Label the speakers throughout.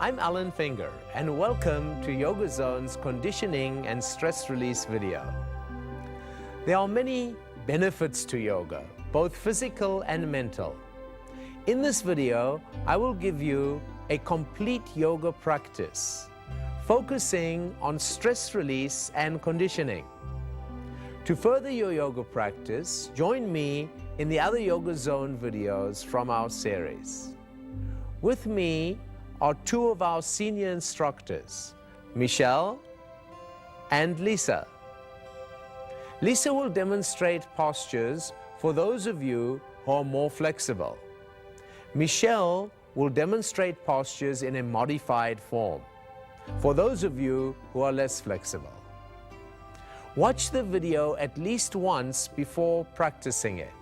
Speaker 1: I'm Alan Finger, and welcome to Yoga Zone's conditioning and stress release video. There are many benefits to yoga, both physical and mental. In this video, I will give you a complete yoga practice, focusing on stress release and conditioning. To further your yoga practice, join me in the other Yoga Zone videos from our series. With me are two of our senior instructors, Michelle and Lisa. Lisa will demonstrate postures for those of you who are more flexible. Michelle will demonstrate postures in a modified form for those of you who are less flexible. Watch the video at least once before practicing it.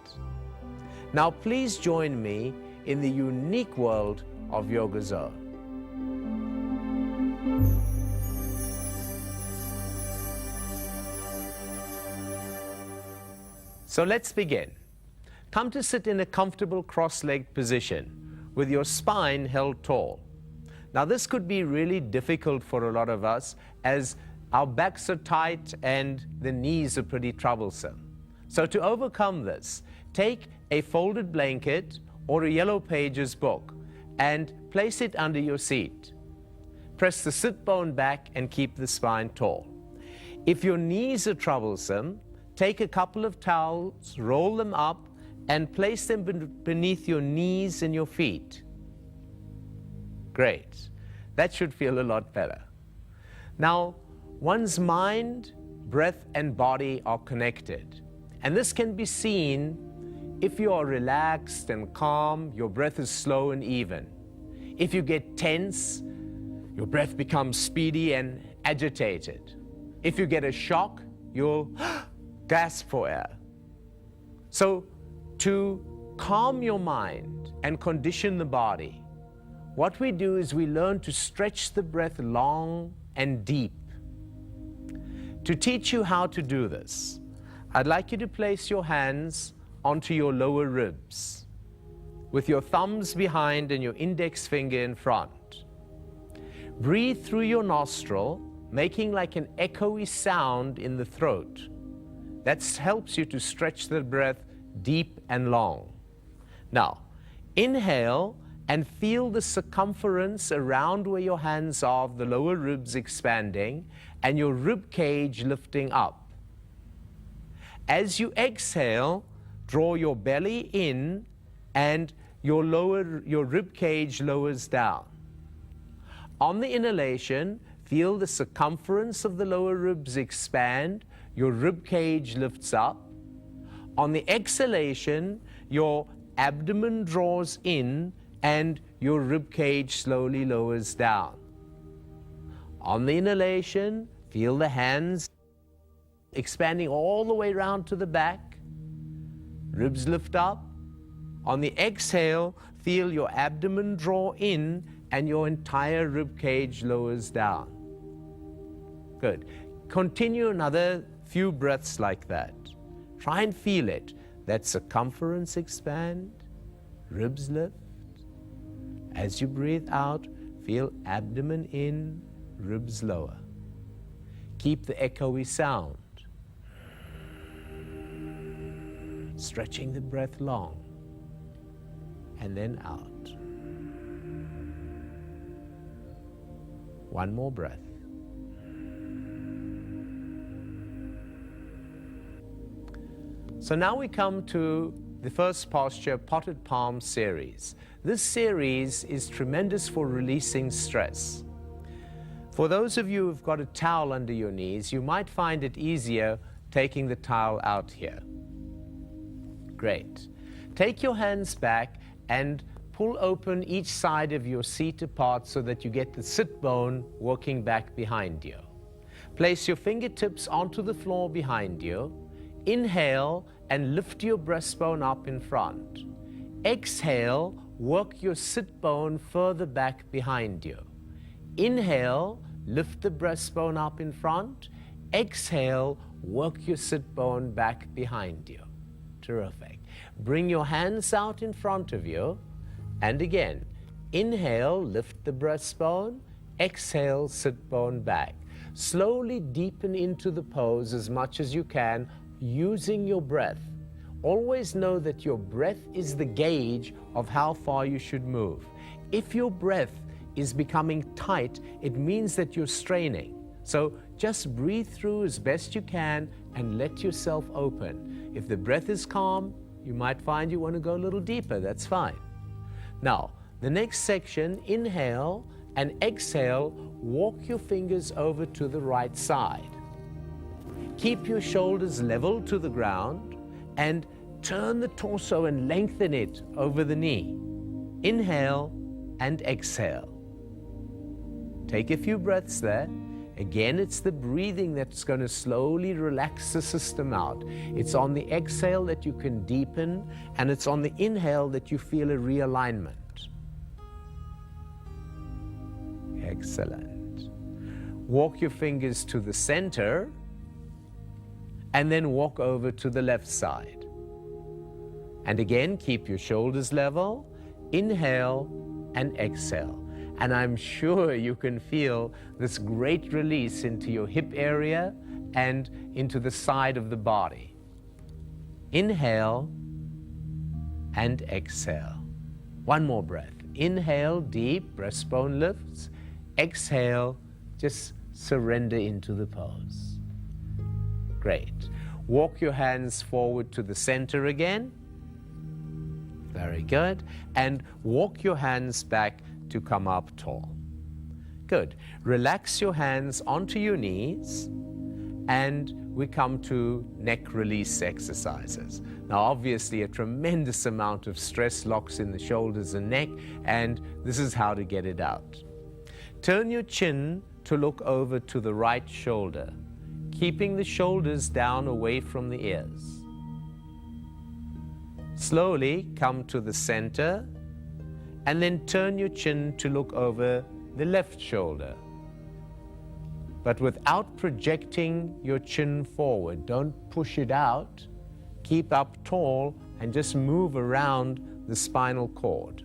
Speaker 1: Now please join me in the unique world of Yoga Zone. So let's begin. Come to sit in a comfortable cross-legged position with your spine held tall. Now this could be really difficult for a lot of us as our backs are tight and the knees are pretty troublesome. So to overcome this, take a folded blanket or a Yellow Pages book and place it under your seat. Press the sit bone back and keep the spine tall. If your knees are troublesome, take a couple of towels, roll them up, and place them beneath your knees and your feet. Great. That should feel a lot better. Now, one's mind, breath, and body are connected. And this can be seen if you are relaxed and calm, your breath is slow and even. If you get tense, your breath becomes speedy and agitated. If you get a shock, you'll gasp for air. So, to calm your mind and condition the body, what we do is we learn to stretch the breath long and deep. To teach you how to do this, I'd like you to place your hands onto your lower ribs with your thumbs behind and your index finger in front. Breathe through your nostril, making like an echoey sound in the throat. That helps you to stretch the breath deep and long. Now, inhale and feel the circumference around where your hands are of the lower ribs expanding and your rib cage lifting up. As you exhale, draw your belly in and your rib cage lowers down. On the inhalation, feel the circumference of the lower ribs expand, your rib cage lifts up. On the exhalation, your abdomen draws in and your rib cage slowly lowers down. On the inhalation, feel the hands expanding all the way around to the back. Ribs lift up. On the exhale, feel your abdomen draw in and your entire rib cage lowers down. Good. Continue another few breaths like that. Try and feel it. That circumference expand, ribs lift. As you breathe out, feel abdomen in, ribs lower. Keep the echoey sound. Stretching the breath long, and then out. One more breath. So now we come to the first posture, Potted Palm series. This series is tremendous for releasing stress. For those of you who've got a towel under your knees, you might find it easier taking the towel out here. Great. Take your hands back and pull open each side of your seat apart so that you get the sit bone working back behind you. Place your fingertips onto the floor behind you. Inhale and lift your breastbone up in front. Exhale, work your sit bone further back behind you. Inhale, lift the breastbone up in front. Exhale, work your sit bone back behind you. Terrific. Bring your hands out in front of you. And again, Inhale, lift the breastbone. Exhale, sit bone back. Slowly deepen into the pose as much as you can using your breath. Always know that your breath is the gauge of how far you should move. If your breath is becoming tight, it means that you're straining. So just breathe through as best you can and let yourself open. If the breath is calm, you might find you want to go a little deeper. That's fine. Now, the next section, inhale and exhale, walk your fingers over to the right side. Keep your shoulders level to the ground and turn the torso and lengthen it over the knee. Inhale and exhale. Take a few breaths there. Again, it's the breathing that's going to slowly relax the system out. It's on the exhale that you can deepen, and it's on the inhale that you feel a realignment. Excellent. Walk your fingers to the center, and then walk over to the left side. And again, keep your shoulders level. Inhale and exhale. And I'm sure you can feel this great release into your hip area and into the side of the body. Inhale and exhale. One more breath. Inhale, deep, breastbone lifts. Exhale, just surrender into the pose. Great. Walk your hands forward to the center again. Very good. And walk your hands back to come up tall. Good. Relax your hands onto your knees, and we come to neck release exercises. Now, obviously, a tremendous amount of stress locks in the shoulders and neck, and this is how to get it out. Turn your chin to look over to the right shoulder, keeping the shoulders down away from the ears. Slowly come to the center, and then turn your chin to look over the left shoulder. But without projecting your chin forward. Don't push it out. Keep up tall and just move around the spinal cord.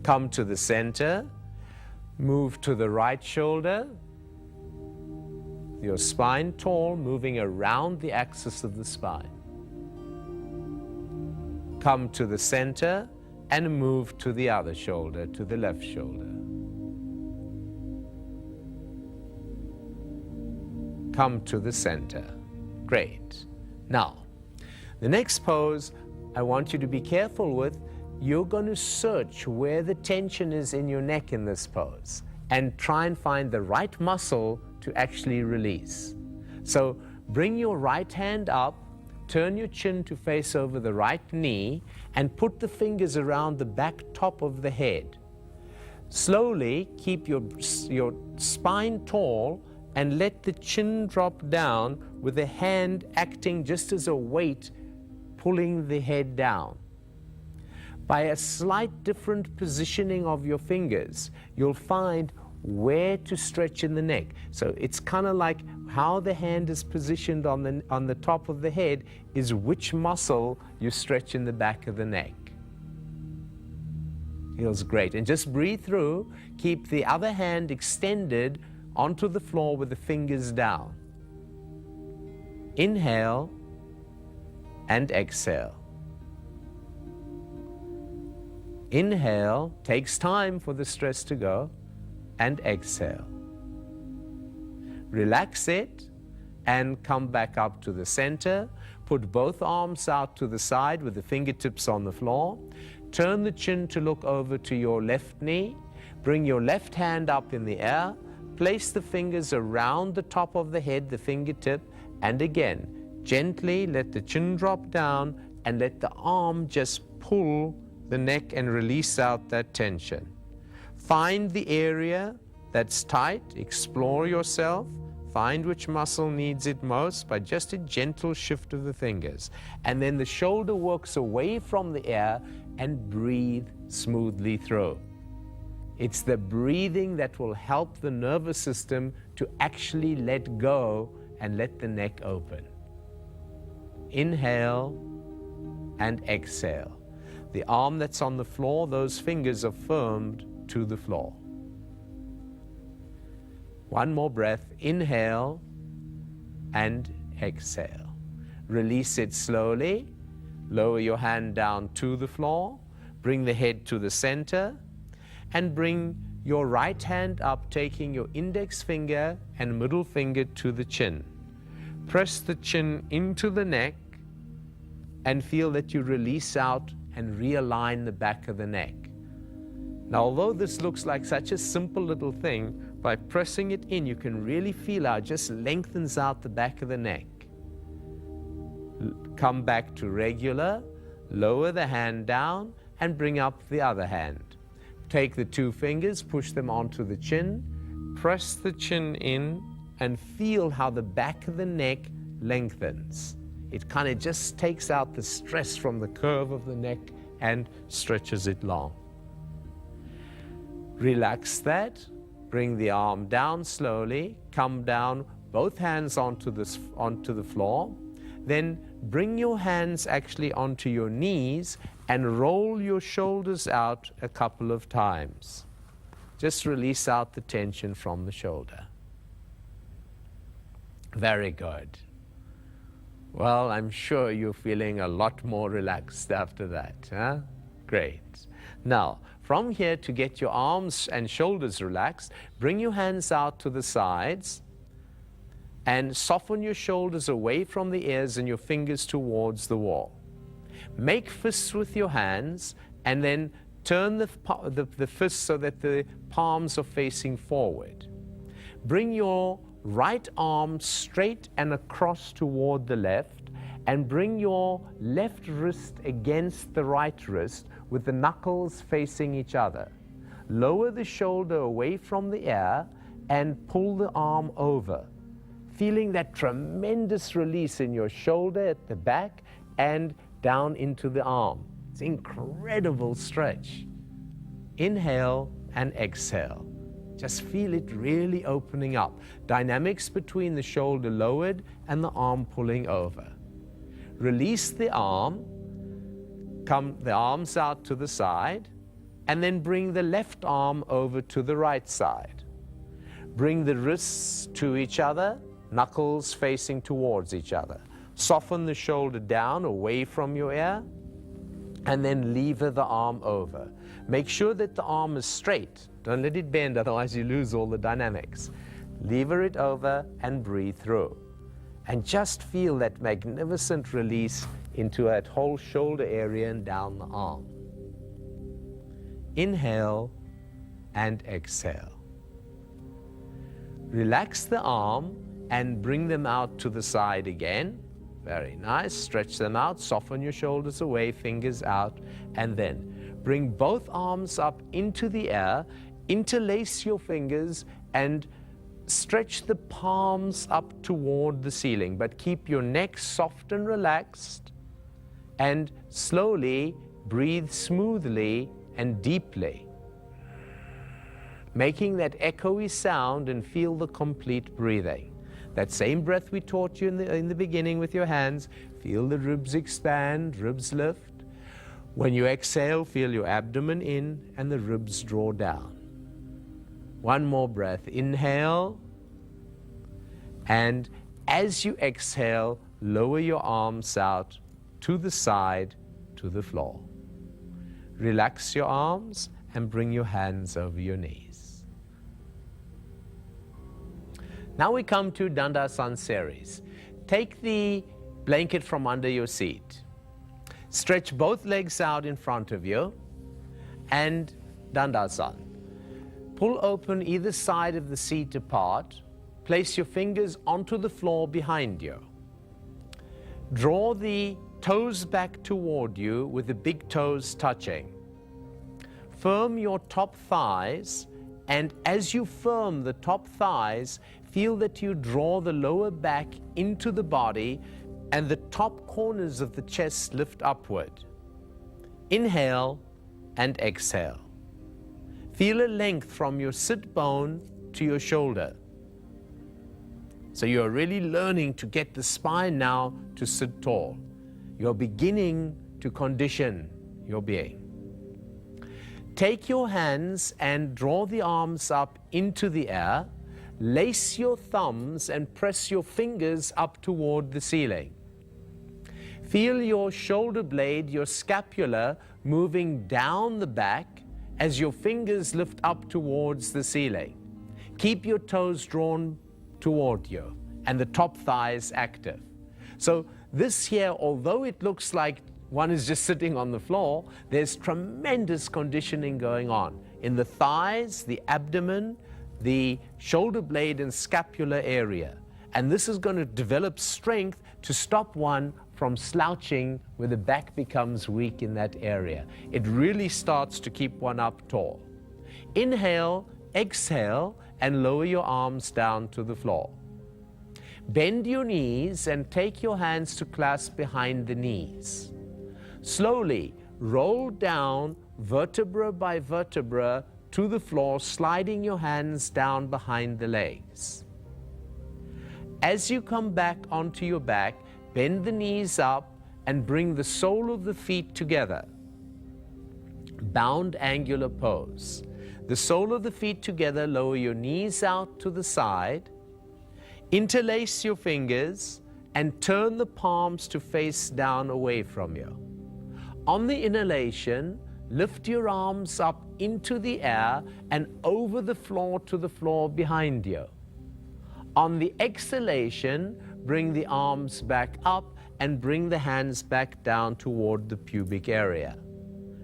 Speaker 1: Come to the center, move to the right shoulder, your spine tall, moving around the axis of the spine. Come to the center, and move to the other shoulder, to the left shoulder. Come to the center. Great. Now, the next pose I want you to be careful with. You're going to search where the tension is in your neck in this pose and try and find the right muscle to actually release. So bring your right hand up, turn your chin to face over the right knee, and put the fingers around the back top of the head. Slowly keep your spine tall and let the chin drop down with the hand acting just as a weight pulling the head down. By a slight different positioning of your fingers, you'll find where to stretch in the neck. So it's kind of like how the hand is positioned on the top of the head is which muscle you stretch in the back of the neck. Feels great. And just breathe through. Keep the other hand extended onto the floor with the fingers down. Inhale and exhale. Inhale, takes time for the stress to go, and exhale. Relax it and come back up to the center. Put both arms out to the side with the fingertips on the floor. Turn the chin to look over to your left knee. Bring your left hand up in the air. Place the fingers around the top of the head, the fingertip, and again, gently let the chin drop down and let the arm just pull the neck and release out that tension. Find the area that's tight, explore yourself, find which muscle needs it most by just a gentle shift of the fingers. And then the shoulder works away from the air and breathe smoothly through. It's the breathing that will help the nervous system to actually let go and let the neck open. Inhale and exhale. The arm that's on the floor, those fingers are firmed to the floor. One more breath. Inhale and exhale. Release it slowly. Lower your hand down to the floor. Bring the head to the center. And bring your right hand up, taking your index finger and middle finger to the chin. Press the chin into the neck and feel that you release out and realign the back of the neck. Now, although this looks like such a simple little thing, by pressing it in, you can really feel how it just lengthens out the back of the neck. Come back to regular, lower the hand down, and bring up the other hand. Take the two fingers, push them onto the chin, press the chin in, and feel how the back of the neck lengthens. It kind of just takes out the stress from the curve of the neck and stretches it long. Relax that. Bring the arm down slowly. Come down, both hands onto the floor. Then bring your hands actually onto your knees and roll your shoulders out a couple of times. Just release out the tension from the shoulder. Very good. Well, I'm sure you're feeling a lot more relaxed after that, huh? Great. Now, from here, to get your arms and shoulders relaxed, bring your hands out to the sides and soften your shoulders away from the ears and your fingers towards the wall. Make fists with your hands and then turn the fists so that the palms are facing forward. Bring your right arm straight and across toward the left, and bring your left wrist against the right wrist with the knuckles facing each other. Lower the shoulder away from the ear and pull the arm over, feeling that tremendous release in your shoulder at the back and down into the arm. It's an incredible stretch. Inhale and exhale. Just feel it really opening up. Dynamics between the shoulder lowered and the arm pulling over. Release the arm, come the arms out to the side, and then bring the left arm over to the right side. Bring the wrists to each other, knuckles facing towards each other. Soften the shoulder down away from your ear, and then lever the arm over. Make sure that the arm is straight. Don't let it bend, otherwise you lose all the dynamics. Lever it over and breathe through. And just feel that magnificent release into that whole shoulder area and down the arm. Inhale and exhale. Relax the arm and bring them out to the side again. Very nice. Stretch them out, soften your shoulders away, fingers out, and then bring both arms up into the air, interlace your fingers, and stretch the palms up toward the ceiling, but keep your neck soft and relaxed, and slowly breathe smoothly and deeply, making that echoey sound and feel the complete breathing. That same breath we taught you in the beginning with your hands. Feel the ribs expand, ribs lift. When you exhale, feel your abdomen in and the ribs draw down. One more breath. Inhale. And as you exhale, lower your arms out to the side, to the floor. Relax your arms and bring your hands over your knees. Now we come to Dandasana series. Take the blanket from under your seat. Stretch both legs out in front of you and Dandasana. Pull open either side of the seat apart. Place your fingers onto the floor behind you. Draw the toes back toward you with the big toes touching. Firm your top thighs, and as you firm the top thighs, feel that you draw the lower back into the body and the top corners of the chest lift upward. Inhale and exhale. Feel a length from your sit bone to your shoulder. So you're really learning to get the spine now to sit tall. You're beginning to condition your being. Take your hands and draw the arms up into the air. Lace your thumbs and press your fingers up toward the ceiling. Feel your shoulder blade, your scapula, moving down the back as your fingers lift up towards the ceiling. Keep your toes drawn toward you and the top thighs active. So this here, although it looks like one is just sitting on the floor, there's tremendous conditioning going on in the thighs, the abdomen, the shoulder blade and scapular area. And this is going to develop strength to stop one from slouching where the back becomes weak in that area. It really starts to keep one up tall. Inhale, exhale, and lower your arms down to the floor. Bend your knees and take your hands to clasp behind the knees. Slowly roll down vertebra by vertebra to the floor, sliding your hands down behind the legs. As you come back onto your back, bend the knees up and bring the sole of the feet together. Bound angular pose. The sole of the feet together, lower your knees out to the side. Interlace your fingers and turn the palms to face down away from you. On the inhalation, lift your arms up into the air and over the floor to the floor behind you. On the exhalation, bring the arms back up and bring the hands back down toward the pubic area.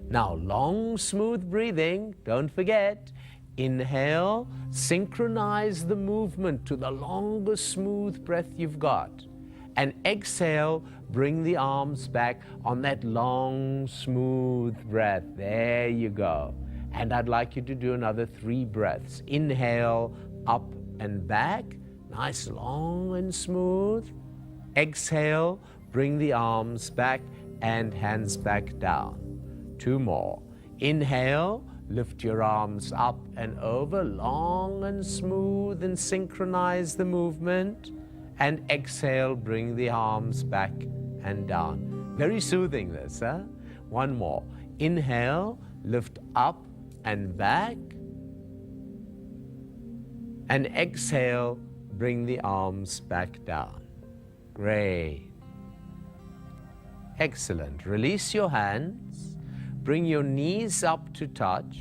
Speaker 1: Now, long, smooth breathing, don't forget. Inhale, synchronize the movement to the longest, smooth breath you've got. And exhale, bring the arms back on that long, smooth breath. There you go. And I'd like you to do another 3 breaths. Inhale, up and back. Nice, long and smooth. Exhale, bring the arms back and hands back down. 2 more. Inhale, lift your arms up and over, long and smooth, and synchronize the movement. And exhale, bring the arms back and down. Very soothing this, huh? 1 more. Inhale, lift up and back. And exhale, bring the arms back down. Great. Excellent. Release your hands. Bring your knees up to touch,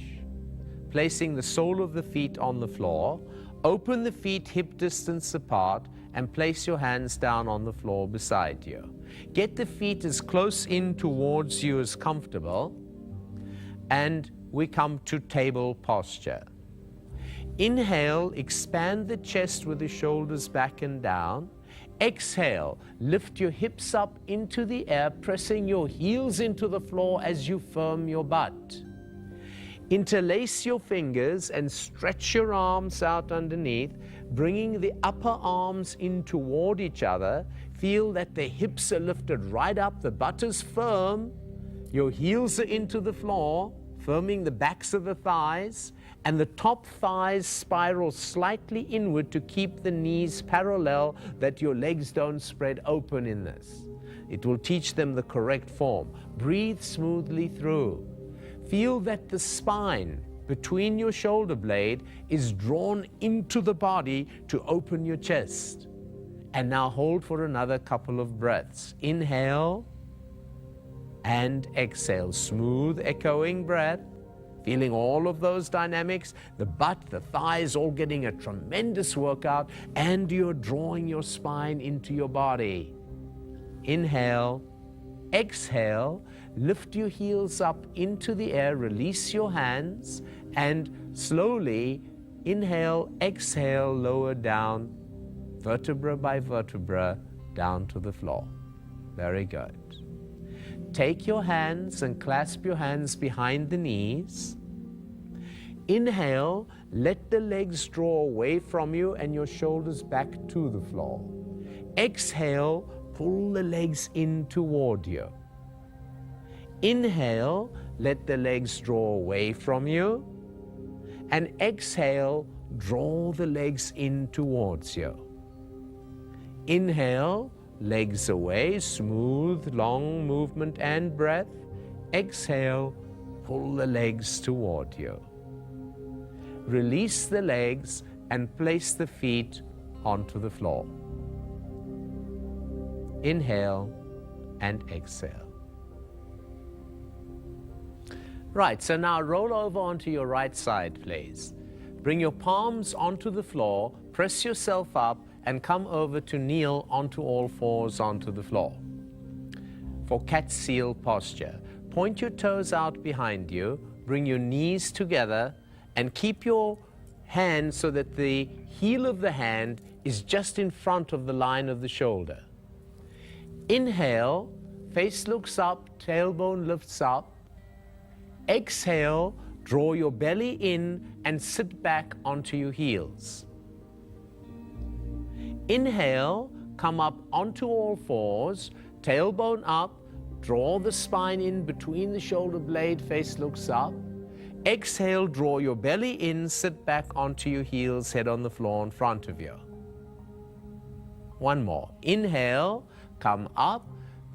Speaker 1: placing the sole of the feet on the floor. Open the feet hip distance apart and place your hands down on the floor beside you. Get the feet as close in towards you as comfortable, and we come to table posture. Inhale, expand the chest with the shoulders back and down. Exhale, lift your hips up into the air, pressing your heels into the floor as you firm your butt. Interlace your fingers and stretch your arms out underneath, bringing the upper arms in toward each other. Feel that the hips are lifted right up, the butt is firm, your heels are into the floor, firming the backs of the thighs, and the top thighs spiral slightly inward to keep the knees parallel, that your legs don't spread open in this. It will teach them the correct form. Breathe smoothly through. Feel that the spine between your shoulder blade is drawn into the body to open your chest. And now hold for another couple of breaths. Inhale and exhale. Smooth, echoing breath. Feeling all of those dynamics, the butt, the thighs, all getting a tremendous workout, and you're drawing your spine into your body. Inhale, exhale, lift your heels up into the air, release your hands, and slowly inhale, exhale, lower down, vertebra by vertebra, down to the floor. Very good. Take your hands and clasp your hands behind the knees. Inhale, let the legs draw away from you and your shoulders back to the floor. Exhale, pull the legs in toward you. Inhale, let the legs draw away from you. And exhale, draw the legs in towards you. Inhale, legs away, smooth, long movement and breath. exhale, pull the legs toward you. Release the legs and place the feet onto the floor. Inhale and exhale. Right, so now roll over onto your right side, please. Bring your palms onto the floor, press yourself up, and come over to kneel onto all fours onto the floor. For cat seal posture, point your toes out behind you, bring your knees together, and keep your hand so that the heel of the hand is just in front of the line of the shoulder. Inhale, face looks up, tailbone lifts up. Exhale, draw your belly in and sit back onto your heels. Inhale, come up onto all fours, tailbone up, draw the spine in between the shoulder blade, face looks up. Exhale, draw your belly in, sit back onto your heels, head on the floor in front of you. One more. Inhale, come up,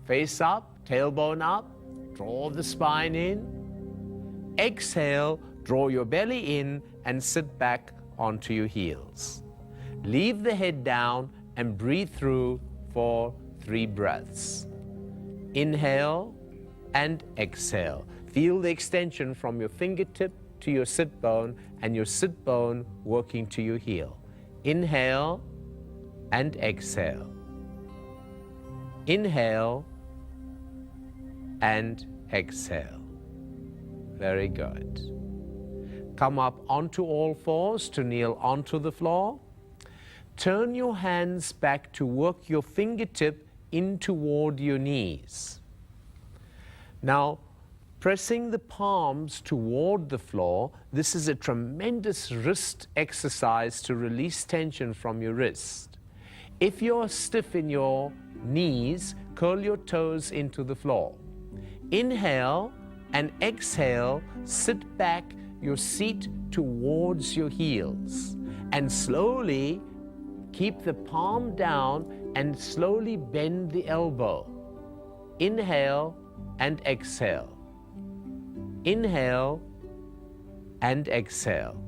Speaker 1: face up, tailbone up, draw the spine in. Exhale, draw your belly in and sit back onto your heels. Leave the head down and breathe through for 3 breaths. Inhale and exhale. Feel the extension from your fingertip to your sit bone and your sit bone working to your heel. Inhale and exhale. Inhale and exhale. Very good. Come up onto all fours to kneel onto the floor. Turn your hands back to work your fingertip in toward your knees. Now, pressing the palms toward the floor, this is a tremendous wrist exercise to release tension from your wrist. If you're stiff in your knees, curl your toes into the floor. Inhale and exhale, sit back your seat towards your heels and slowly keep the palm down and slowly bend the elbow. Inhale and exhale. Inhale and exhale.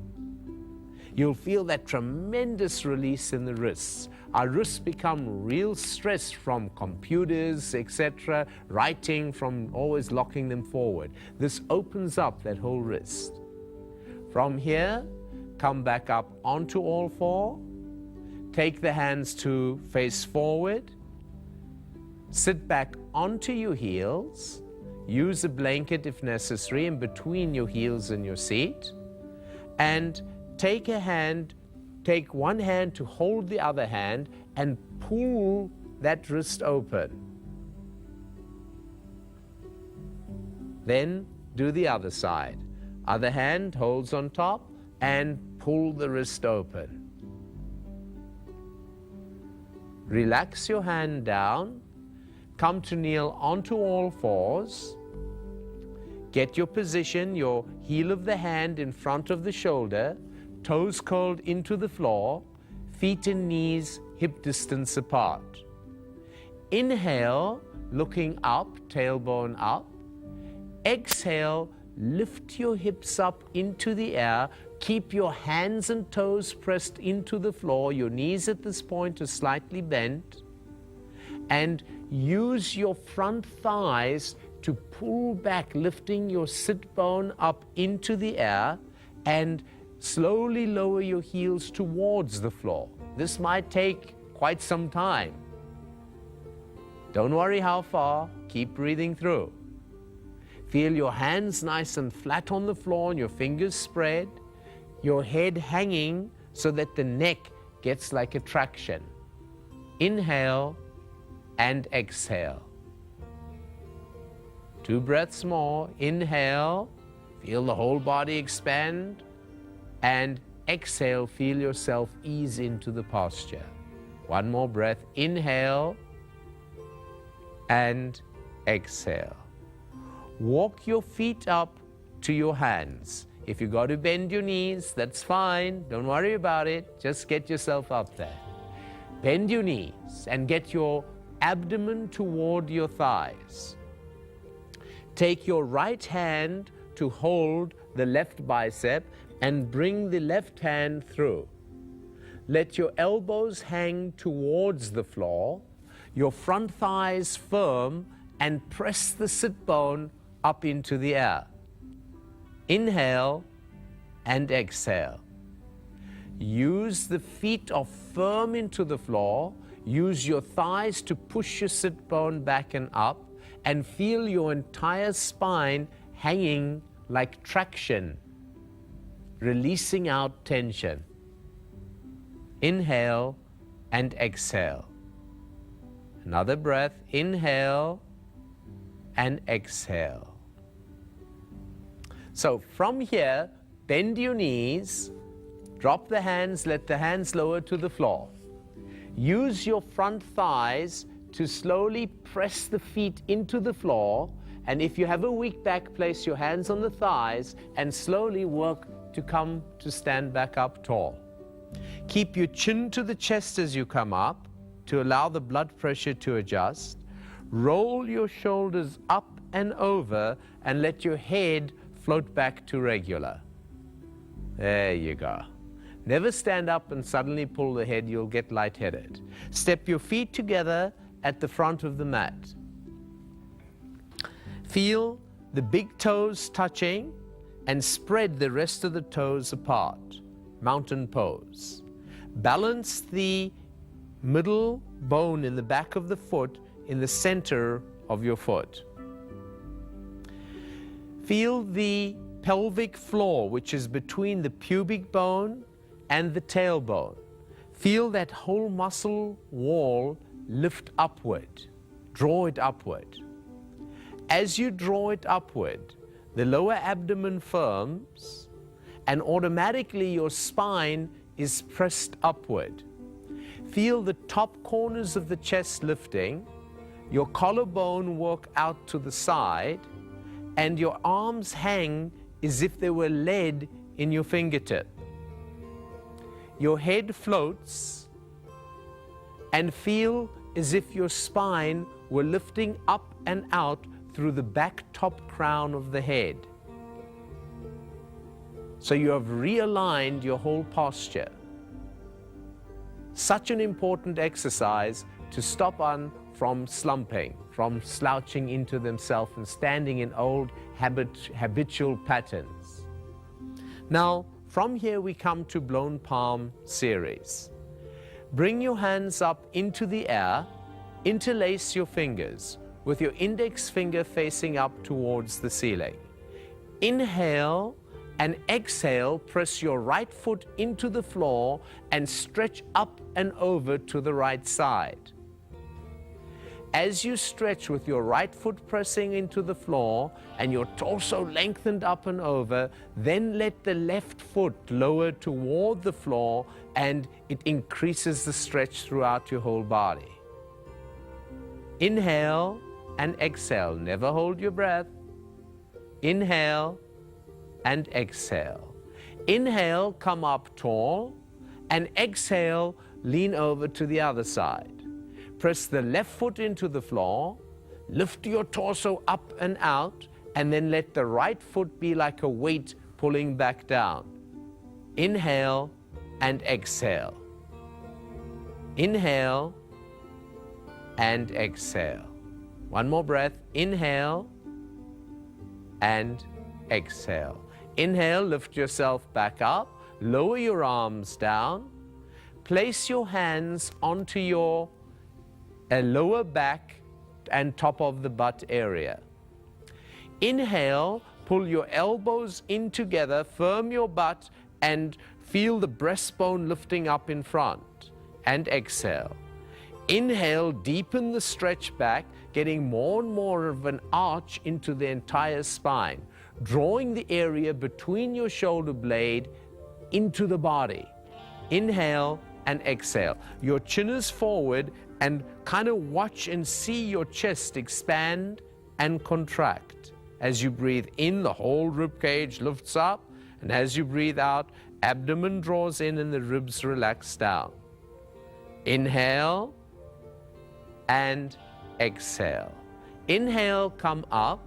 Speaker 1: You'll feel that tremendous release in the wrists. Our wrists become real stressed from computers, etc., writing, from always locking them forward. This opens up that whole wrist. From here, come back up onto all four. Take the hands to face forward. Sit back onto your heels. Use a blanket if necessary in between your heels and your seat. And take one hand to hold the other hand and pull that wrist open. Then do the other side. Other hand holds on top and pull the wrist open. Relax your hand down. Come to kneel onto all fours. Get your position, your heel of the hand in front of the shoulder, toes curled into the floor, feet and knees hip distance apart. Inhale, looking up, tailbone up. Exhale, lift your hips up into the air. Keep your hands and toes pressed into the floor. Your knees at this point are slightly bent. And use your front thighs to pull back, lifting your sit bone up into the air, and slowly lower your heels towards the floor. This might take quite some time. Don't worry how far, keep breathing through. Feel your hands nice and flat on the floor and your fingers spread, your head hanging so that the neck gets like a traction. Inhale and exhale. 2 breaths more. Inhale, feel the whole body expand, and exhale, feel yourself ease into the posture. 1 more breath. Inhale and exhale. Walk your feet up to your hands. If you got to bend your knees, that's fine. Don't worry about it. Just get yourself up there. Bend your knees and get your abdomen toward your thighs. Take your right hand to hold the left bicep and bring the left hand through. Let your elbows hang towards the floor, your front thighs firm, and press the sit bone up into the air. Inhale and exhale. Use the feet are firm into the floor. Use your thighs to push your sit bone back and up, and feel your entire spine hanging like traction, releasing out tension. Inhale and exhale. Another breath. Inhale and exhale. So from here, bend your knees, drop the hands, let the hands lower to the floor. Use your front thighs to slowly press the feet into the floor, and if you have a weak back, place your hands on the thighs and slowly work to come to stand back up tall. Keep your chin to the chest as you come up to allow the blood pressure to adjust. Roll your shoulders up and over and let your head float back to regular. There you go. Never stand up and suddenly pull the head, you'll get lightheaded. Step your feet together at the front of the mat. Feel the big toes touching and spread the rest of the toes apart. Mountain pose. Balance the middle bone in the back of the foot in the center of your foot. Feel the pelvic floor, which is between the pubic bone and the tailbone. Feel that whole muscle wall lift upward. Draw it upward. As you draw it upward, the lower abdomen firms and automatically your spine is pressed upward. Feel the top corners of the chest lifting, your collarbone work out to the side, and your arms hang as if they were lead in your fingertip. Your head floats, and feel as if your spine were lifting up and out through the back top crown of the head. So you have realigned your whole posture. Such an important exercise to stop on from slumping, from slouching into themselves and standing in old habitual patterns. Now, from here we come to blown palm series. Bring your hands up into the air, interlace your fingers with your index finger facing up towards the ceiling. Inhale and exhale, press your right foot into the floor and stretch up and over to the right side. As you stretch with your right foot pressing into the floor and your torso lengthened up and over, then let the left foot lower toward the floor and it increases the stretch throughout your whole body. Inhale and exhale. Never hold your breath. Inhale and exhale. Inhale, come up tall, and exhale, lean over to the other side. Press the left foot into the floor, lift your torso up and out, and then let the right foot be like a weight pulling back down. Inhale and exhale. Inhale and exhale. One more breath. Inhale and exhale. Inhale, lift yourself back up, lower your arms down, place your hands onto your lower back and top of the butt area. Inhale, pull your elbows in together, firm your butt, and feel the breastbone lifting up in front. And exhale. Inhale, deepen the stretch back, getting more and more of an arch into the entire spine, drawing the area between your shoulder blade into the body. Inhale and exhale. Your chin is forward and kind of watch and see your chest expand and contract. As you breathe in, the whole rib cage lifts up, and as you breathe out, abdomen draws in and the ribs relax down. Inhale and exhale. Inhale, come up.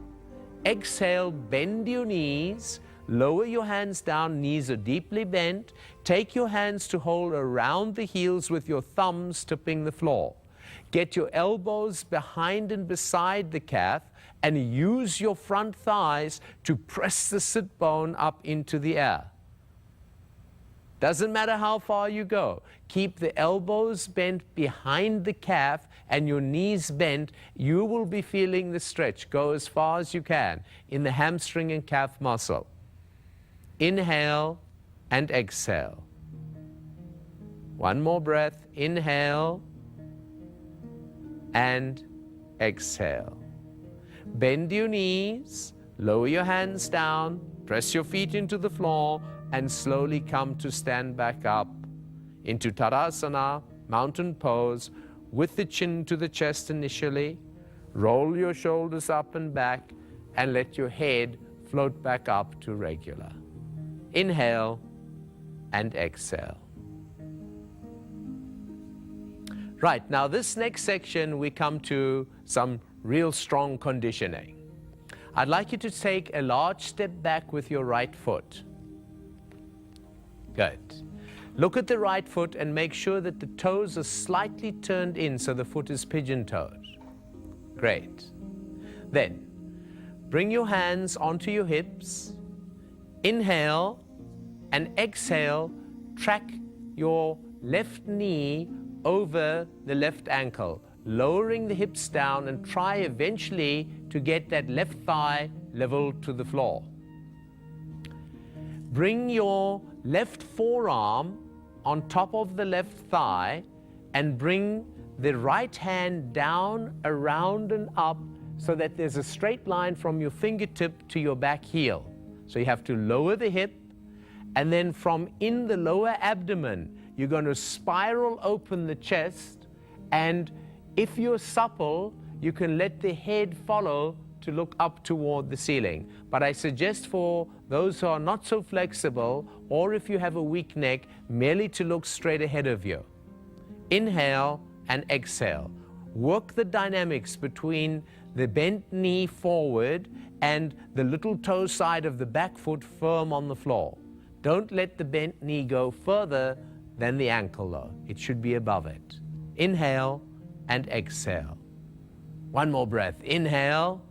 Speaker 1: Exhale, bend your knees, lower your hands down, knees are deeply bent. Take your hands to hold around the heels with your thumbs tipping the floor. Get your elbows behind and beside the calf and use your front thighs to press the sit bone up into the air. Doesn't matter how far you go. Keep the elbows bent behind the calf and your knees bent. You will be feeling the stretch. Go as far as you can in the hamstring and calf muscle. Inhale and exhale. One more breath. Inhale and exhale. Bend your knees, lower your hands down, press your feet into the floor, and slowly come to stand back up into Tadasana, mountain pose, with the chin to the chest initially. Roll your shoulders up and back, and let your head float back up to regular. Inhale and exhale. Right, now this next section we come to some real strong conditioning. I'd like you to take a large step back with your right foot. Good. Look at the right foot and make sure that the toes are slightly turned in so the foot is pigeon-toed. Great. Then, bring your hands onto your hips. Inhale and exhale. Track your left knee over the left ankle, lowering the hips down, and try eventually to get that left thigh level to the floor. Bring your left forearm on top of the left thigh and bring the right hand down, around and up so that there's a straight line from your fingertip to your back heel. So you have to lower the hip, and then from in the lower abdomen, you're going to spiral open the chest, and if you're supple, you can let the head follow to look up toward the ceiling. But I suggest for those who are not so flexible, or if you have a weak neck, merely to look straight ahead of you. Inhale and exhale. Work the dynamics between the bent knee forward and the little toe side of the back foot firm on the floor. Don't let the bent knee go further than the ankle though. It should be above it. Inhale and exhale. One more breath. Inhale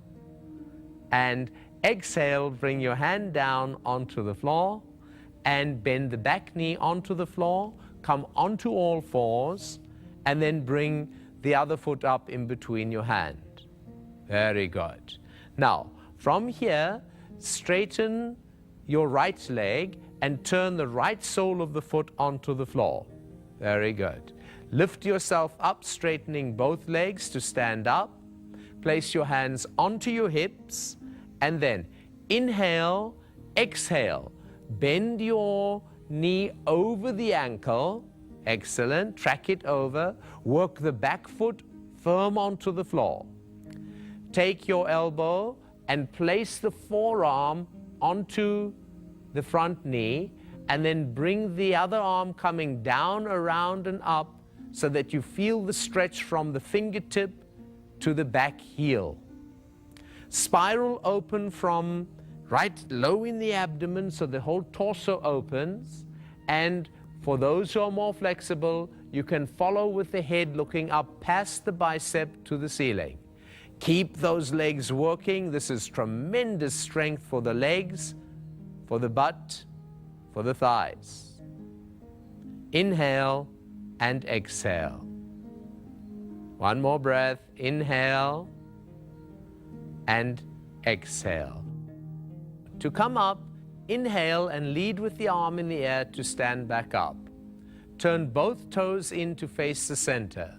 Speaker 1: and exhale. Bring your hand down onto the floor and bend the back knee onto the floor. Come onto all fours and then bring the other foot up in between your hand. Very good. Now, from here, straighten your right leg and turn the right sole of the foot onto the floor. Very good. Lift yourself up, straightening both legs to stand up. Place your hands onto your hips, and then inhale, exhale. Bend your knee over the ankle. Excellent. Track it over. Work the back foot firm onto the floor. Take your elbow and place the forearm onto the front knee, and then bring the other arm coming down, around and up so that you feel the stretch from the fingertip to the back heel. Spiral open from right low in the abdomen so the whole torso opens, and for those who are more flexible, you can follow with the head looking up past the bicep to the ceiling. Keep those legs working. This is tremendous strength for the legs, for the butt, for the thighs. Inhale and exhale. One more breath. Inhale and exhale. To come up, inhale and lead with the arm in the air to stand back up. Turn both toes in to face the center.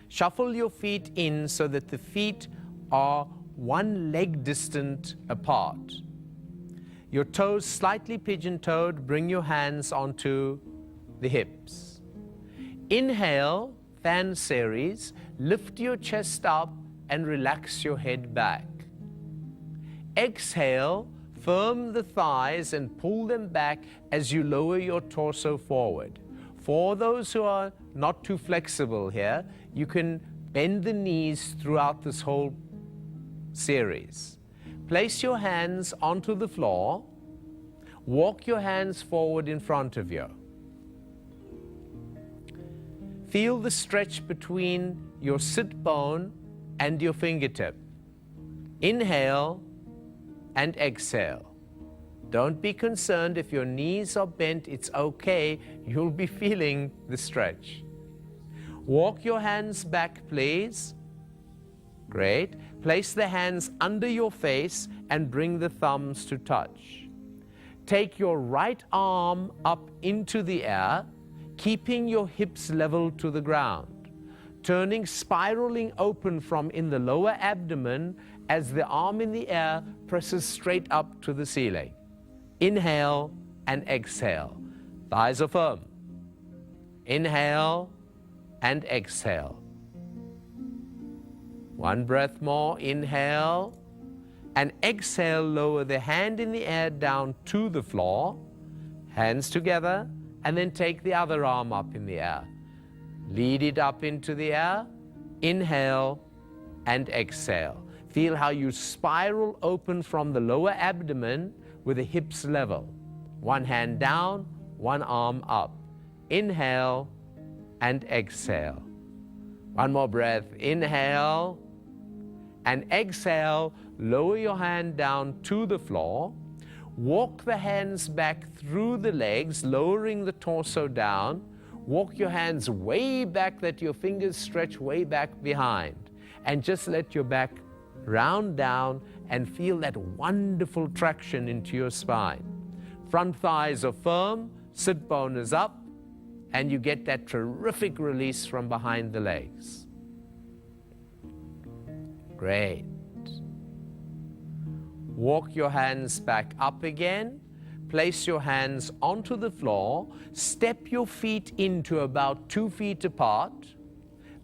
Speaker 1: Shuffle your feet in so that the feet are one leg distant apart. Your toes slightly pigeon-toed. Bring your hands onto the hips. Inhale, fan series. Lift your chest up and relax your head back. Exhale, firm the thighs and pull them back as you lower your torso forward. For those who are not too flexible here, you can bend the knees throughout this whole series. place your hands onto the floor. Walk your hands forward in front of you. Feel the stretch between your sit bone and your fingertip. Inhale and exhale. Don't be concerned if your knees are bent, it's okay. You'll be feeling the stretch. Walk your hands back, please. Great. Place the hands under your face and bring the thumbs to touch. Take your right arm up into the air, keeping your hips level to the ground, turning, spiraling open from in the lower abdomen as the arm in the air presses straight up to the ceiling. Inhale and exhale. Thighs are firm. Inhale and exhale. One breath more. Inhale and exhale. Lower the hand in the air down to the floor. Hands together. And then take the other arm up in the air. Lead it up into the air. Inhale and exhale. Feel how you spiral open from the lower abdomen with the hips level. One hand down, one arm up. Inhale and exhale. One more breath. Inhale and exhale. Lower your hand down to the floor. Walk the hands back through the legs, lowering the torso down. Walk your hands way back that your fingers stretch way back behind. And just let your back round down and feel that wonderful traction into your spine. Front thighs are firm, sit bone is up, and you get that terrific release from behind the legs. Great. Walk your hands back up again. Place your hands onto the floor. Step your feet into about 2 feet apart.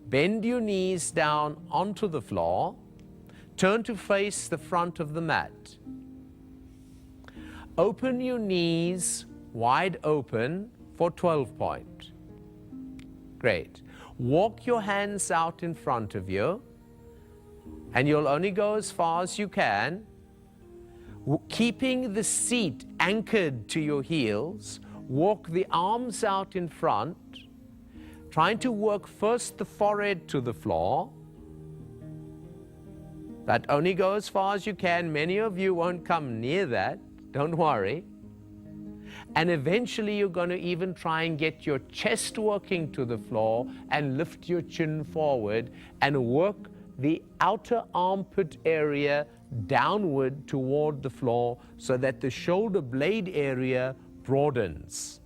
Speaker 1: Bend your knees down onto the floor. Turn to face the front of the mat. Open your knees wide open for 12 point. Great. Walk your hands out in front of you, and you'll only go as far as you can. Keeping the seat anchored to your heels, walk the arms out in front, trying to work first the forehead to the floor. But only go as far as you can. Many of you won't come near that, don't worry. And eventually you're going to even try and get your chest working to the floor and lift your chin forward and work the outer armpit area downward toward the floor so that the shoulder blade area broadens.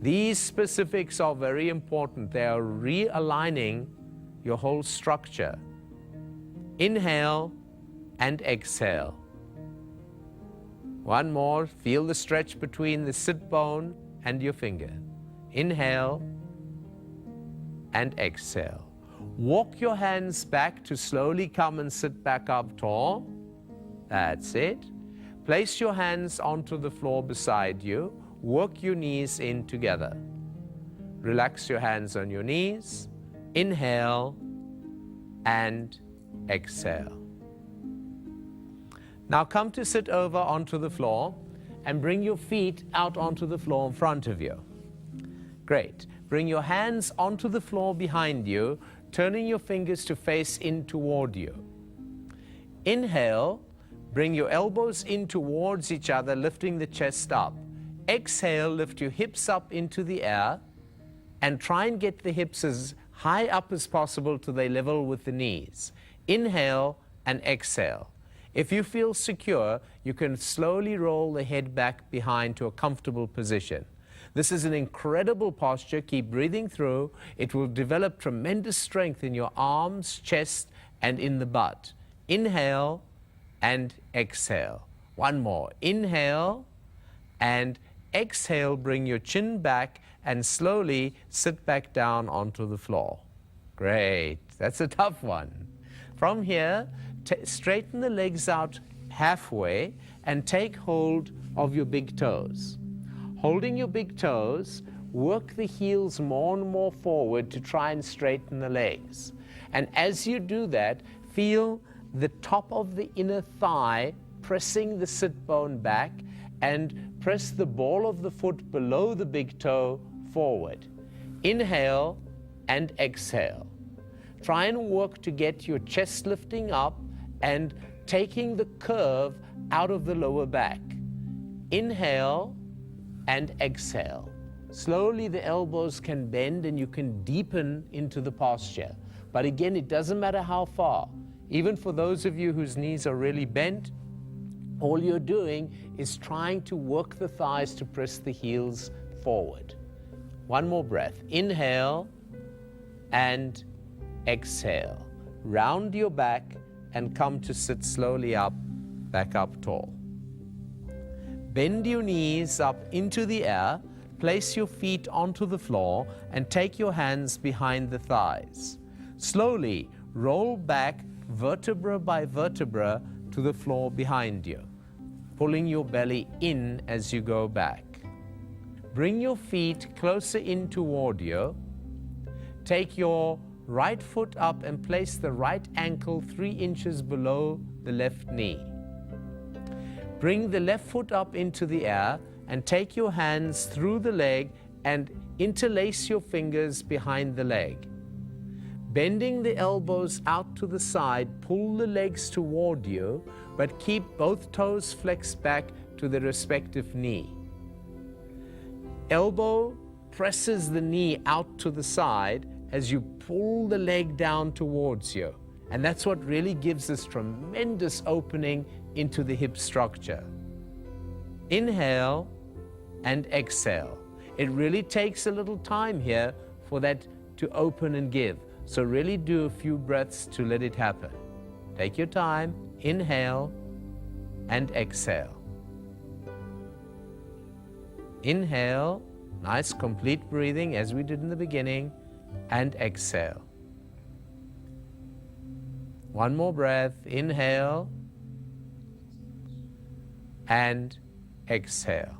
Speaker 1: These specifics are very important. They are realigning your whole structure. Inhale and exhale. One more. Feel the stretch between the sit bone and your finger. Inhale and exhale. Walk your hands back to slowly come and sit back up tall. That's it. Place your hands onto the floor beside you. Work your knees in together. Relax your hands on your knees. Inhale and exhale. Now come to sit over onto the floor and bring your feet out onto the floor in front of you. Great. Bring your hands onto the floor behind you, turning your fingers to face in toward you. Inhale, bring your elbows in towards each other, lifting the chest up. Exhale, lift your hips up into the air and try and get the hips as high up as possible till they level with the knees. Inhale and exhale. If you feel secure, you can slowly roll the head back behind to a comfortable position. This is an incredible posture. Keep breathing through. It will develop tremendous strength in your arms, chest, and in the butt. Inhale and exhale. One more. Inhale and exhale. Bring your chin back and slowly sit back down onto the floor. Great. That's a tough one. From here, straighten the legs out halfway and take hold of your big toes. Holding your big toes, work the heels more and more forward to try and straighten the legs. And as you do that, feel the top of the inner thigh, pressing the sit bone back, and press the ball of the foot below the big toe forward. Inhale and exhale. Try and work to get your chest lifting up and taking the curve out of the lower back. Inhale and exhale. Slowly the elbows can bend and you can deepen into the posture. But again, it doesn't matter how far. Even for those of you whose knees are really bent, all you're doing is trying to work the thighs to press the heels forward. One more breath. Inhale and exhale. Round your back and come to sit slowly up, back up tall. Bend your knees up into the air, place your feet onto the floor, and take your hands behind the thighs. Slowly roll back vertebra by vertebra to the floor behind you, pulling your belly in as you go back. Bring your feet closer in toward you. Take your right foot up and place the right ankle 3 inches below the left knee. Bring the left foot up into the air and take your hands through the leg and interlace your fingers behind the leg. Bending the elbows out to the side, pull the legs toward you, but keep both toes flexed back to the respective knee. Elbow presses the knee out to the side as you pull the leg down towards you. And that's what really gives this tremendous opening into the hip structure. Inhale and exhale. It really takes a little time here for that to open and give. So really do a few breaths to let it happen. Take your time. Inhale and exhale. Inhale, nice complete breathing as we did in the beginning, and exhale. One more breath. Inhale and exhale.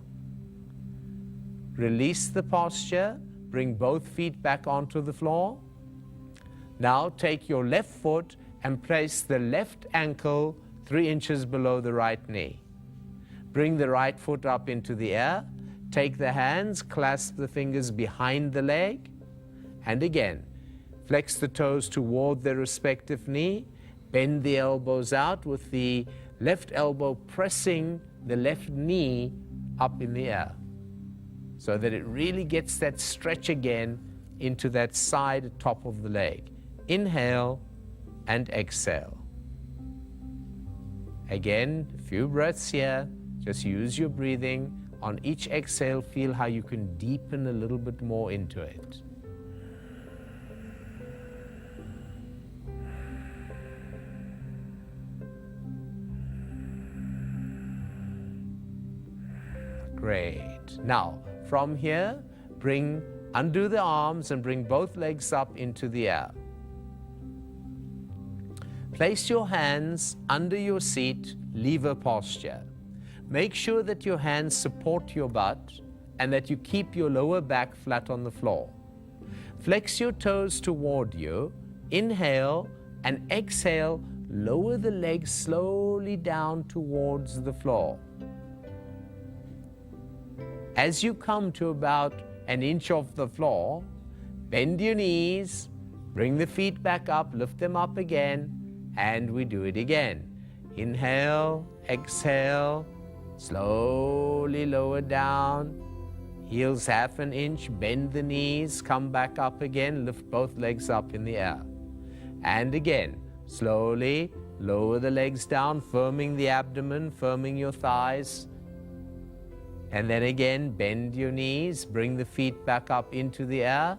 Speaker 1: Release the posture. Bring both feet back onto the floor. Now take your left foot and place the left ankle 3 inches below the right knee. Bring the right foot up into the air. Take the hands, clasp the fingers behind the leg, and again, flex the toes toward their respective knee. Bend the elbows out with the left elbow pressing the left knee up in the air so that it really gets that stretch again into that side top of the leg. Inhale and exhale. Again, a few breaths here. Just use your breathing. On each exhale, feel how you can deepen a little bit more into it. Great. Now, from here, undo the arms and bring both legs up into the air. Place your hands under your seat, lever posture. Make sure that your hands support your butt and that you keep your lower back flat on the floor. Flex your toes toward you. Inhale and exhale. Lower the legs slowly down towards the floor. As you come to about an inch off the floor, bend your knees, bring the feet back up, lift them up again, and we do it again. Inhale, exhale. Slowly lower down, heels half an inch, bend the knees, come back up again, lift both legs up in the air. And again, slowly lower the legs down, firming the abdomen, firming your thighs. And then again, bend your knees, bring the feet back up into the air.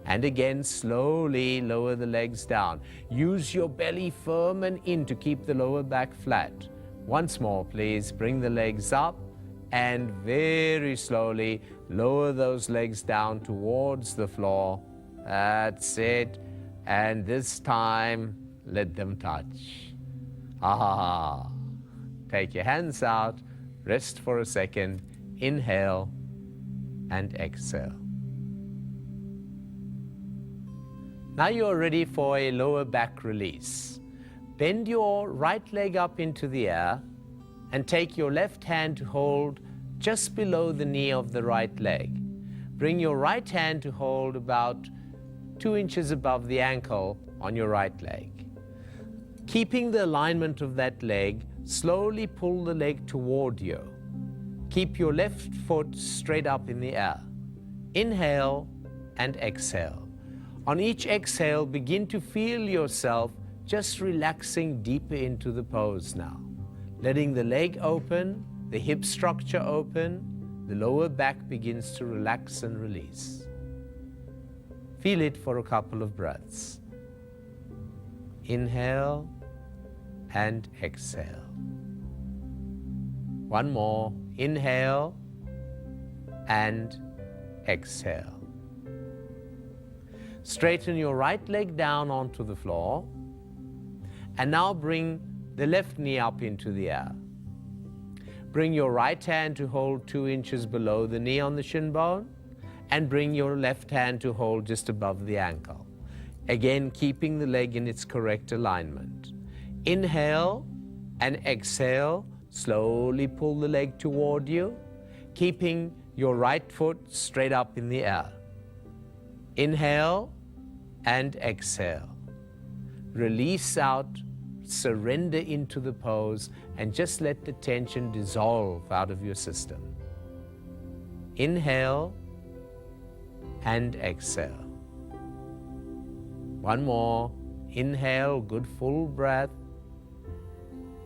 Speaker 1: And again, slowly lower the legs down. Use your belly firm and in to keep the lower back flat. Once more, please, bring the legs up and very slowly lower those legs down towards the floor. That's it. And this time, let them touch. Ah. Take your hands out, rest for a second, inhale and exhale. Now you're ready for a lower back release. bend your right leg up into the air and take your left hand to hold just below the knee of the right leg. Bring your right hand to hold about 2 inches above the ankle on your right leg. Keeping the alignment of that leg, slowly pull the leg toward you. Keep your left foot straight up in the air. Inhale and exhale. On each exhale, begin to feel yourself just relaxing deeper into the pose now. Letting the leg open, the hip structure open, the lower back begins to relax and release. Feel it for a couple of breaths. Inhale and exhale. One more. Inhale and exhale. Straighten your right leg down onto the floor. And now bring the left knee up into the air. Bring your right hand to hold 2 inches below the knee on the shin bone, and bring your left hand to hold just above the ankle. Again, keeping the leg in its correct alignment. Inhale and exhale. Slowly pull the leg toward you, keeping your right foot straight up in the air. Inhale and exhale. Release out, surrender into the pose, and just let the tension dissolve out of your system. Inhale and exhale. One more. Inhale, good full breath,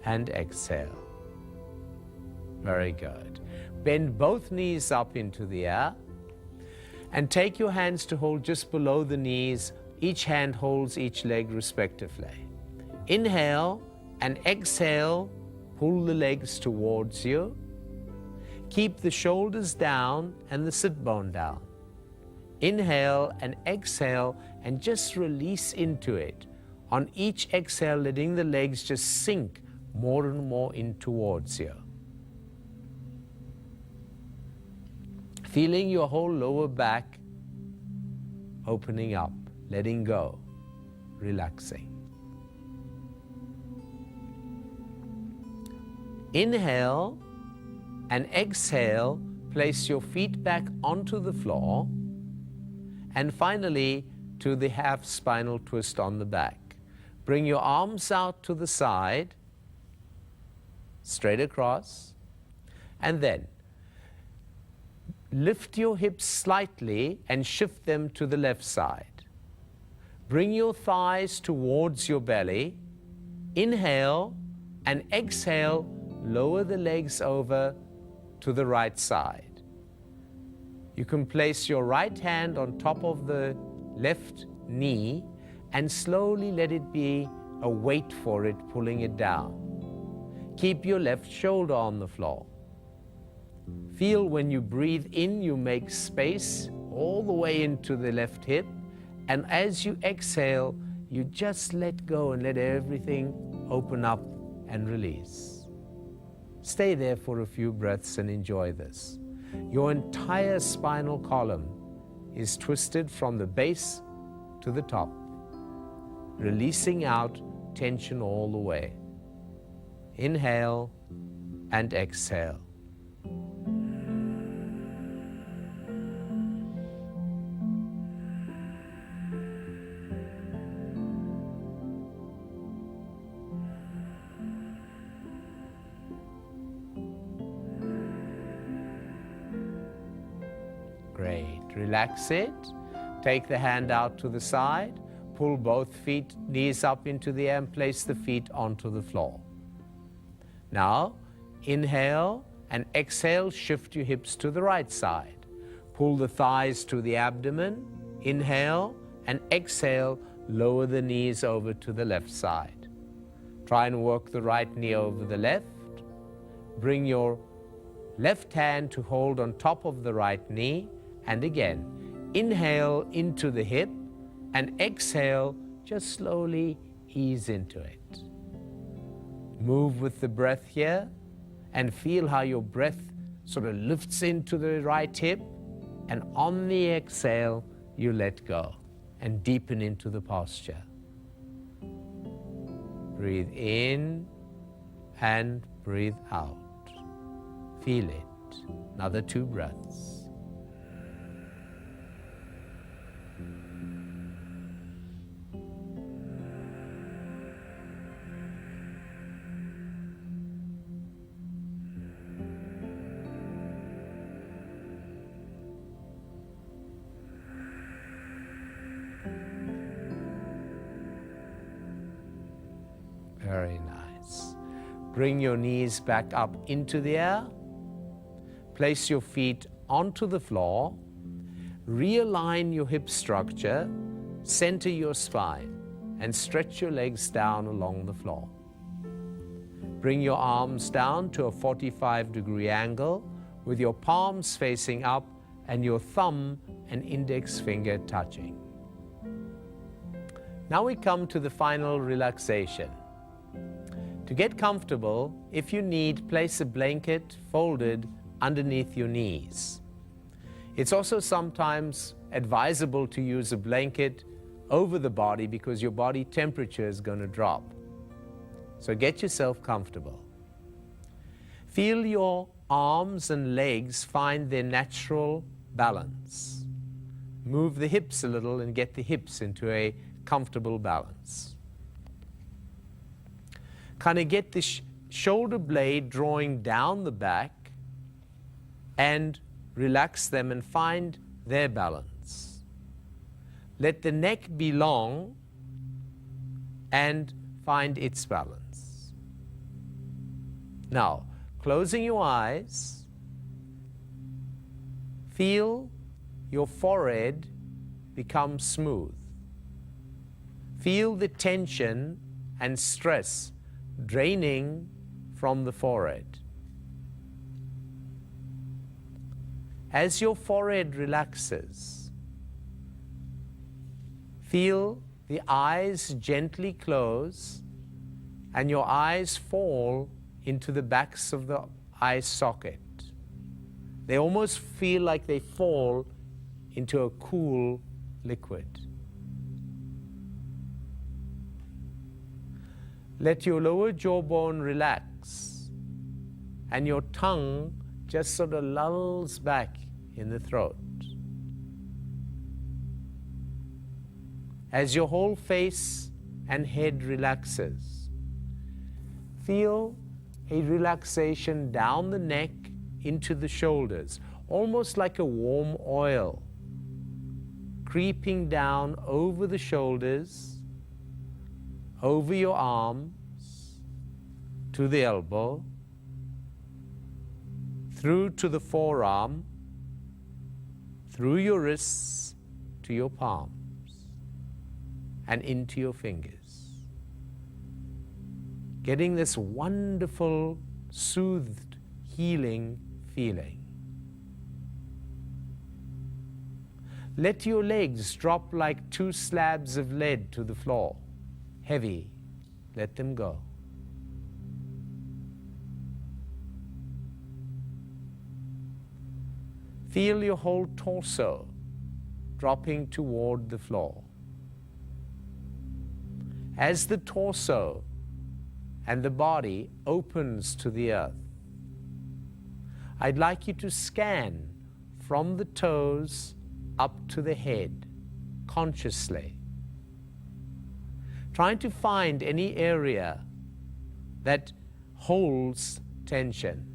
Speaker 1: and exhale. Very good. Bend both knees up into the air and take your hands to hold just below the knees. Each hand holds each leg respectively. Inhale and exhale, pull the legs towards you. Keep the shoulders down and the sit bone down. Inhale and exhale and just release into it. On each exhale, letting the legs just sink more and more in towards you. Feeling your whole lower back opening up, letting go, relaxing. Inhale and exhale, place your feet back onto the floor, and finally to the half spinal twist on the back. Bring your arms out to the side, straight across, and then lift your hips slightly and shift them to the left side. Bring your thighs towards your belly. Inhale and exhale, lower the legs over to the right side. You can place your right hand on top of the left knee and slowly let it be a weight for it, pulling it down. Keep your left shoulder on the floor. Feel when you breathe in, you make space all the way into the left hip, and as you exhale, you just let go and let everything open up and release. Stay there for a few breaths and enjoy this. Your entire spinal column is twisted from the base to the top, releasing out tension all the way. Inhale and exhale. Great. Relax it. Take the hand out to the side. Pull both feet, knees up into the air, and place the feet onto the floor. Now, inhale and exhale, shift your hips to the right side. Pull the thighs to the abdomen. Inhale and exhale, lower the knees over to the left side. Try and work the right knee over the left. Bring your left hand to hold on top of the right knee. And again, inhale into the hip and exhale, just slowly ease into it. Move with the breath here and feel how your breath sort of lifts into the right hip, and on the exhale, you let go and deepen into the posture. Breathe in and breathe out. Feel it. Another 2 breaths. Very nice. Bring your knees back up into the air. Place your feet onto the floor. Realign your hip structure. Center your spine and stretch your legs down along the floor. Bring your arms down to a 45-degree angle with your palms facing up and your thumb and index finger touching. Now we come to the final relaxation. To get comfortable, if you need, place a blanket folded underneath your knees. It's also sometimes advisable to use a blanket over the body because your body temperature is going to drop. So get yourself comfortable. Feel your arms and legs find their natural balance. Move the hips a little and get the hips into a comfortable balance. Kind of get the shoulder blade drawing down the back and relax them and find their balance. Let the neck be long and find its balance. Now, closing your eyes, feel your forehead become smooth. Feel the tension and stress draining from the forehead. As your forehead relaxes, feel the eyes gently close and your eyes fall into the backs of the eye socket. They almost feel like they fall into a cool liquid. Let your lower jawbone relax and your tongue just sort of lulls back in the throat. As your whole face and head relaxes, feel a relaxation down the neck into the shoulders, almost like a warm oil creeping down over the shoulders, over your arms, to the elbow, through to the forearm, through your wrists to your palms, and into your fingers. Getting this wonderful, soothed, healing feeling. Let your legs drop like 2 slabs of lead to the floor. Heavy, let them go. Feel your whole torso dropping toward the floor. As the torso and the body opens to the earth, I'd like you to scan from the toes up to the head consciously, trying to find any area that holds tension.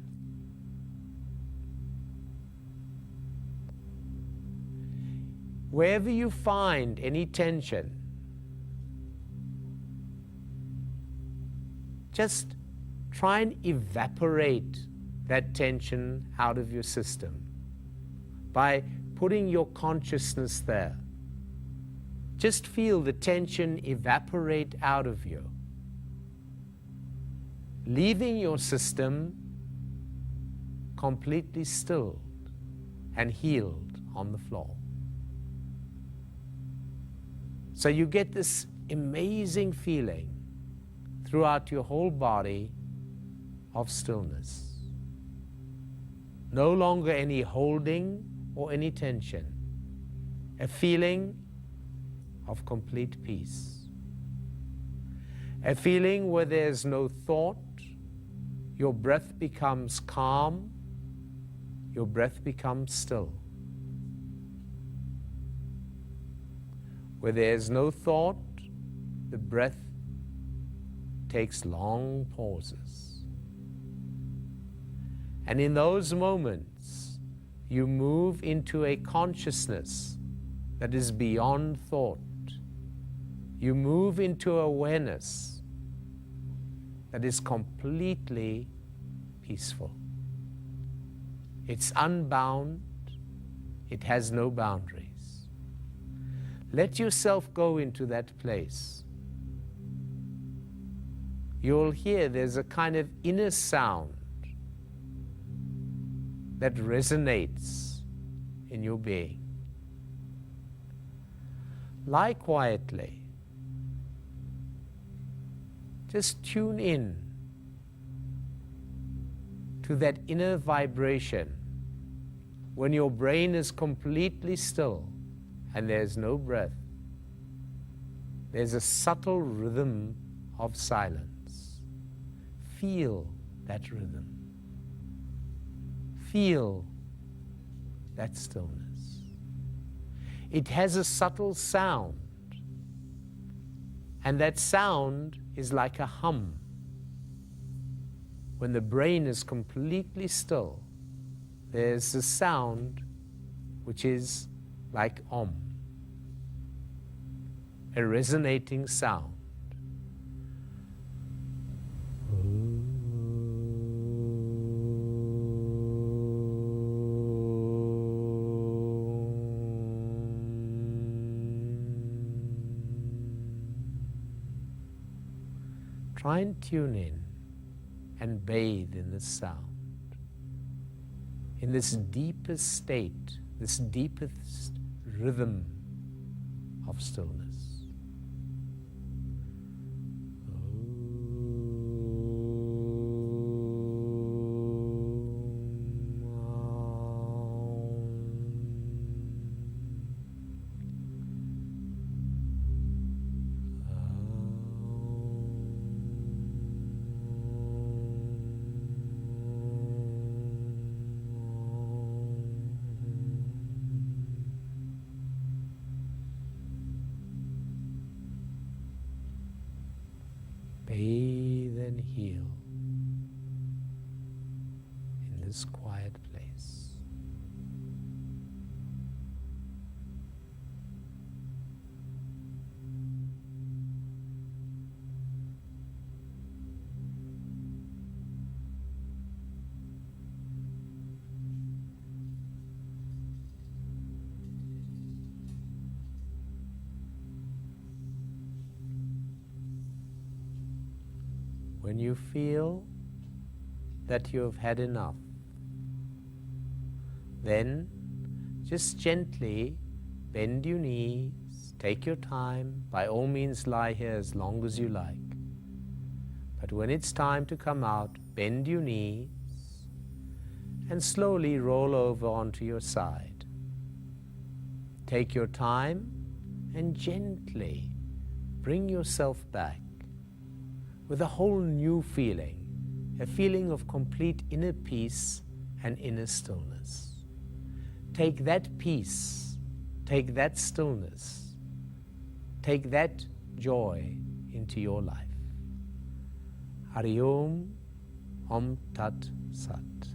Speaker 1: Wherever you find any tension, just try and evaporate that tension out of your system by putting your consciousness there. Just feel the tension evaporate out of you, leaving your system completely stilled and healed on the floor. So you get this amazing feeling throughout your whole body of stillness. No longer any holding or any tension. A feeling of complete peace. A feeling where there's no thought, your breath becomes calm, your breath becomes still. Where there's no thought, the breath takes long pauses. And in those moments, you move into a consciousness that is beyond thought. You move into awareness that is completely peaceful. It's unbound, it has no boundaries. Let yourself go into that place. You'll hear there's a kind of inner sound that resonates in your being. Lie quietly. Just tune in to that inner vibration when your brain is completely still and there's no breath. There's a subtle rhythm of silence. Feel that rhythm. Feel that stillness. It has a subtle sound, and that sound is like a hum. When the brain is completely still, there's a sound which is like Om, a resonating sound. Try and tune in and bathe in this sound, in this deepest state, this deepest rhythm of stillness. Bathe and heal in this quiet place. When you feel that you have had enough, then just gently bend your knees, take your time, by all means lie here as long as you like. But when it's time to come out, bend your knees and slowly roll over onto your side. Take your time and gently bring yourself back with a whole new feeling, a feeling of complete inner peace and inner stillness. Take that peace, take that stillness, take that joy into your life. Hari Om, Om Tat Sat.